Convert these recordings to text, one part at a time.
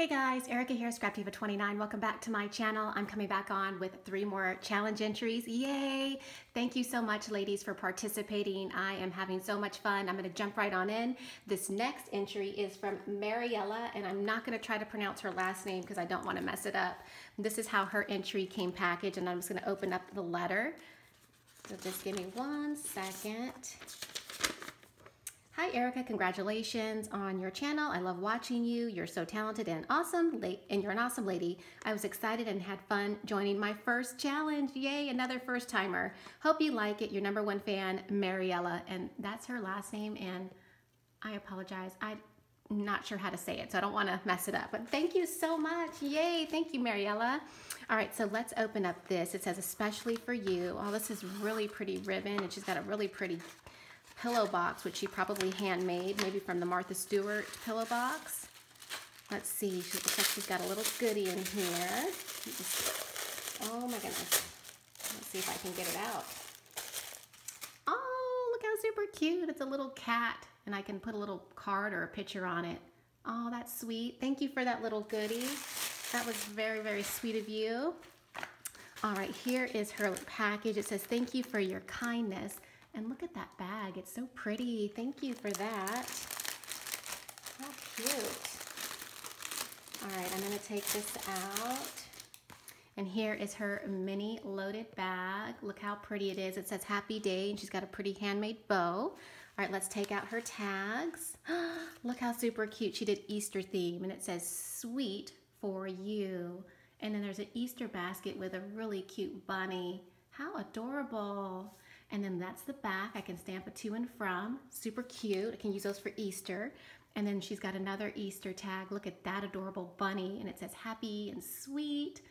Hey guys, Erica here, ScrapDiva29. Welcome back to my channel. I'm coming back on with 3 more challenge entries. Yay! Thank you so much, ladies, for participating. I am having so much fun. I'm going to jump right on in. This next entry is from Mariela, and I'm not going to try to pronounce her last name because I don't want to mess it up. This is how her entry came packaged, and I'm just going to open up the letter. So just give me 1 second. Hi Erica, congratulations on your channel. I love watching you. You're so talented and awesome, and you're an awesome lady. I was excited and had fun joining my first challenge. Yay, another first timer. Hope you like it. Your #1 fan, Mariela, and that's her last name, and I apologize. I'm not sure how to say it, so I don't want to mess it up, but thank you so much. Yay, thank you, Mariela. All right, so let's open up this. It says, especially for you. Oh, this is really pretty ribbon, and she's got a really pretty pillow box, which she probably handmade, maybe from the Martha Stewart pillow box. Let's see, she looks like she's got a little goodie in here. Oh my goodness. Let's see if I can get it out. Oh, look how super cute. It's a little cat, and I can put a little card or a picture on it. Oh, that's sweet. Thank you for that little goodie. That was very, very sweet of you. All right, here is her package. It says, thank you for your kindness. And look at that bag. It's so pretty. Thank you for that. How cute. All right, I'm going to take this out. And here is her mini loaded bag. Look how pretty it is. It says happy day, and she's got a pretty handmade bow. All right, let's take out her tags. Look how super cute. She did Easter theme, and it says sweet for you. And then there's an Easter basket with a really cute bunny. How adorable. And then that's the back. I can stamp a to and from. Super cute. I can use those for Easter. And then she's got another Easter tag. Look at that adorable bunny. And it says happy and sweet.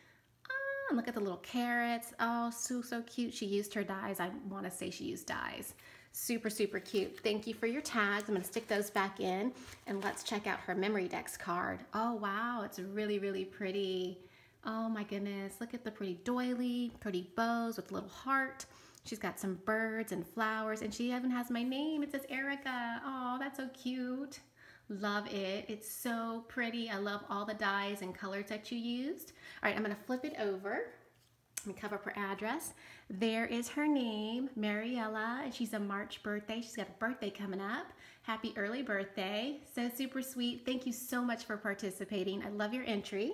Ah, and look at the little carrots. Oh, so, so cute. She used her dies. I want to say she used dies. Super, super cute. Thank you for your tags. I'm going to stick those back in. And let's check out her Memory Decks card. Oh, wow. It's really, really pretty. Oh, my goodness. Look at the pretty doily, pretty bows with a little heart. She's got some birds and flowers, and she even has my name. It says Erica. Oh, that's so cute. Love it. It's so pretty. I love all the dyes and colors that you used. All right, I'm going to flip it over and cover up her address. There is her name, Mariela, and she's a March birthday. She's got a birthday coming up. Happy early birthday. So super sweet. Thank you so much for participating. I love your entry.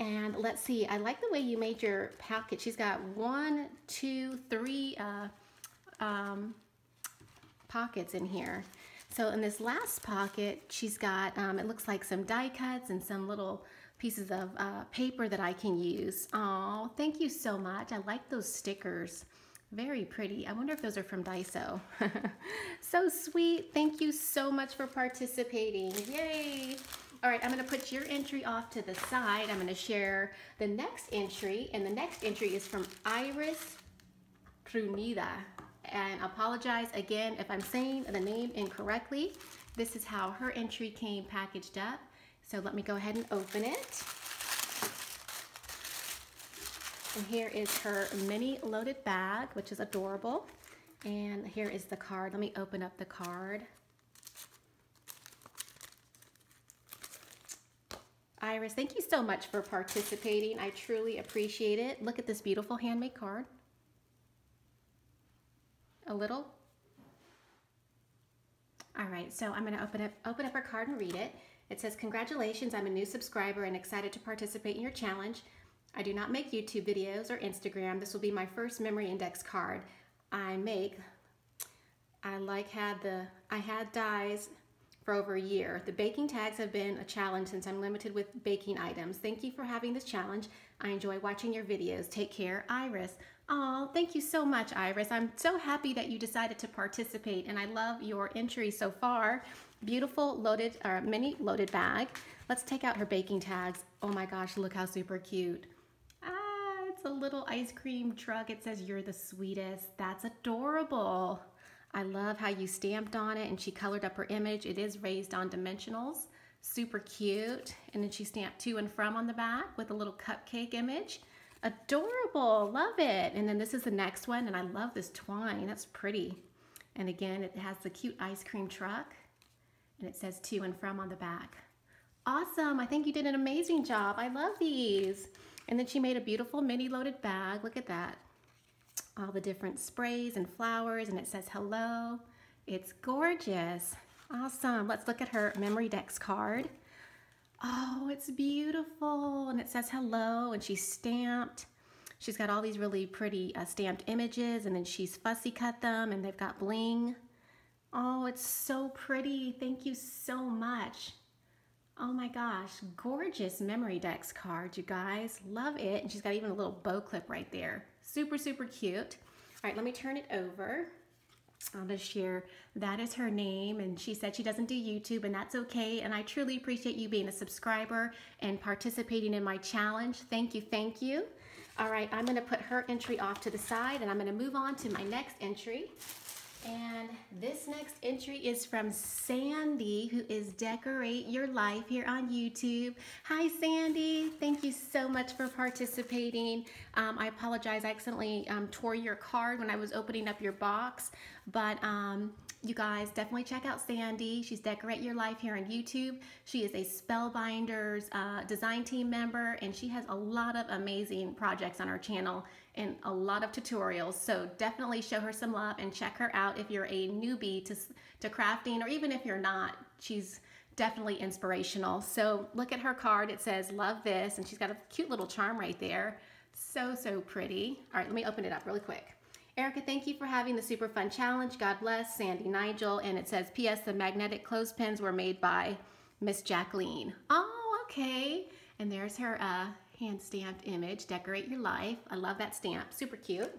And let's see, I like the way you made your packet. She's got 1, 2, 3 pockets in here. So in this last pocket, she's got, it looks like some die cuts and some little pieces of paper that I can use. Oh, thank you so much. I like those stickers. Very pretty. I wonder if those are from Daiso. So sweet. Thank you so much for participating. Yay. All right, I'm going to put your entry off to the side. I'm going to share the next entry, and the next entry is from Pruneda. And I apologize again if I'm saying the name incorrectly. This is how her entry came packaged up. So let me go ahead and open it. And here is her mini loaded bag, which is adorable. And here is the card. Let me open up the card. Iris, thank you so much for participating. I truly appreciate it. Look at this beautiful handmade card. A little. All right, so I'm going to open up her card and read it. It says, congratulations, I'm a new subscriber and excited to participate in your challenge. I do not make YouTube videos or Instagram. This will be my first memory index card I make. I had dies for over a year. The baking tags have been a challenge since I'm limited with baking items. Thank you for having this challenge. I enjoy watching your videos. Take care, Iris. Oh, thank you so much, Iris. I'm so happy that you decided to participate, and I love your entry so far. Beautiful loaded or mini loaded bag. Let's take out her baking tags. Oh my gosh, look how super cute. Ah, it's a little ice cream truck. It says you're the sweetest. That's adorable. I love how you stamped on it, and she colored up her image. It is raised on dimensionals. Super cute. And then she stamped to and from on the back with a little cupcake image. Adorable. Love it. And then this is the next one, and I love this twine. That's pretty. And again, it has the cute ice cream truck, and it says to and from on the back. Awesome. I think you did an amazing job. I love these. And then she made a beautiful mini loaded bag. Look at that. All the different sprays and flowers, and it says hello. It's gorgeous. Awesome. Let's look at her memory decks card. Oh, it's beautiful. And it says hello, and she's stamped. She's got all these really pretty stamped images, and then she's fussy cut them, and they've got bling. Oh, it's so pretty. Thank you so much. Oh my gosh, gorgeous memory decks card, you guys. Love it. And she's got even a little bow clip right there. Super, super cute. All right, let me turn it over. I'll just share that is her name, and she said she doesn't do YouTube, and that's okay. And I truly appreciate you being a subscriber and participating in my challenge. Thank you, thank you. All right, I'm gonna put her entry off to the side, and I'm gonna move on to my next entry. And this next entry is from Sandy, who is Decorate Your Life here on YouTube. Hi, Sandy. Thank you so much for participating. I apologize, I accidentally tore your card when I was opening up your box, but you guys definitely check out Sandy. She's Decorate Your Life here on YouTube. She is a Spellbinders design team member, and she has a lot of amazing projects on her channel and a lot of tutorials. So definitely show her some love and check her out if you're a newbie to crafting, or even if you're not. She's definitely inspirational. So look at her card. It says, love this, and she's got a cute little charm right there. So, so pretty. All right, let me open it up really quick. Erica, thank you for having the super fun challenge. God bless, Sandi Nagel. And it says, P.S. the magnetic clothespins were made by Miss Jacqueline. Oh, okay. And there's her hand-stamped image, Decorate Your Life. I love that stamp. Super cute.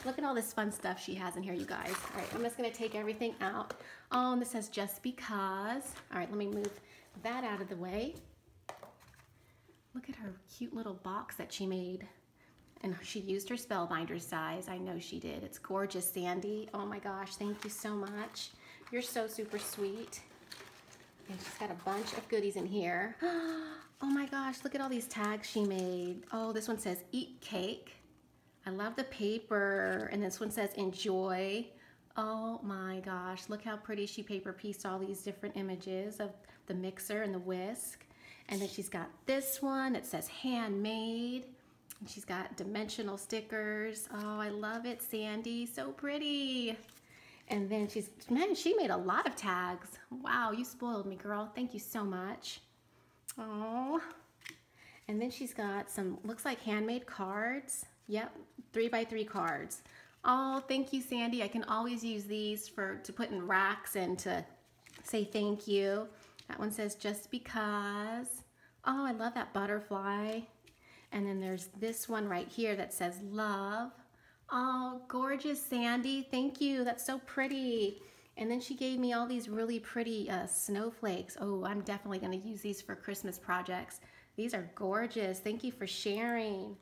Look at all this fun stuff she has in here, you guys. All right, I'm just going to take everything out. Oh, and this says just because. All right, let me move that out of the way. Look at her cute little box that she made. And she used her Spellbinder size. I know she did. It's gorgeous, Sandy. Oh my gosh, thank you so much. You're so super sweet. And she's got a bunch of goodies in here. Oh my gosh, look at all these tags she made. Oh, this one says eat cake. I love the paper. And this one says enjoy. Oh my gosh, look how pretty she paper pieced all these different images of the mixer and the whisk. And then she's got this one that says handmade. And she's got dimensional stickers. Oh, I love it, Sandy. So pretty. And then she made a lot of tags. Wow, you spoiled me, girl. Thank you so much. Oh. And then she's got some, looks like handmade cards. Yep, 3x3 cards. Oh, thank you, Sandy. I can always use these to put in racks and to say thank you. That one says just because. Oh, I love that butterfly. And then there's this one right here that says love. Oh, gorgeous, Sandy. Thank you. That's so pretty. And then she gave me all these really pretty snowflakes. Oh, I'm definitely going to use these for Christmas projects. These are gorgeous. Thank you for sharing.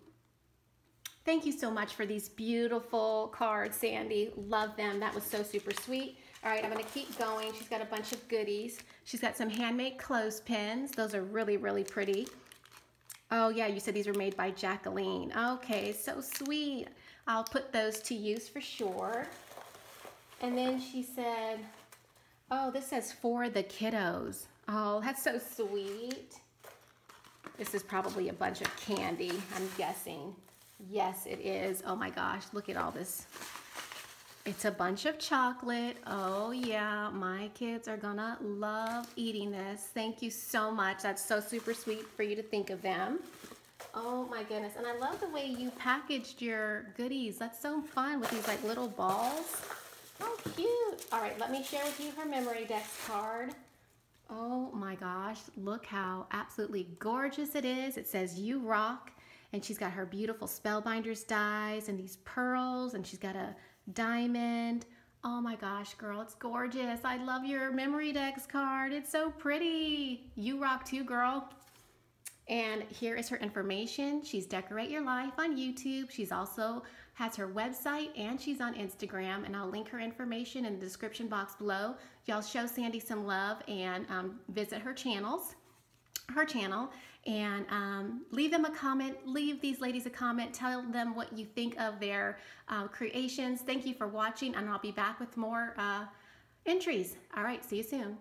Thank you so much for these beautiful cards, Sandy. Love them. That was so super sweet. All right, I'm going to keep going. She's got a bunch of goodies. She's got some handmade clothespins. Those are really, really pretty. Oh yeah, you said these were made by Jacqueline. Okay, so sweet. I'll put those to use for sure. And then she said, oh, this says for the kiddos. Oh, that's so sweet. This is probably a bunch of candy, I'm guessing. Yes, it is. Oh my gosh, look at all this. It's a bunch of chocolate. Oh yeah, my kids are gonna love eating this. Thank you so much. That's so super sweet for you to think of them. Oh my goodness, and I love the way you packaged your goodies. That's so fun with these like little balls. Oh, cute. All right, let me share with you her memory decks card. Oh my gosh, look how absolutely gorgeous it is. It says you rock, and she's got her beautiful Spellbinders dies and these pearls, and she's got a diamond. Oh my gosh, girl, it's gorgeous. I love your memory decks card. It's so pretty. You rock too, girl. And here is her information. She's Decorate Your Life on YouTube. She's also has her website, and she's on Instagram, and I'll link her information in the description box below. Y'all show Sandy some love and visit her channel, and leave them a comment. Leave these ladies a comment. Tell them what you think of their creations. Thank you for watching, and I'll be back with more entries. All right, see you soon.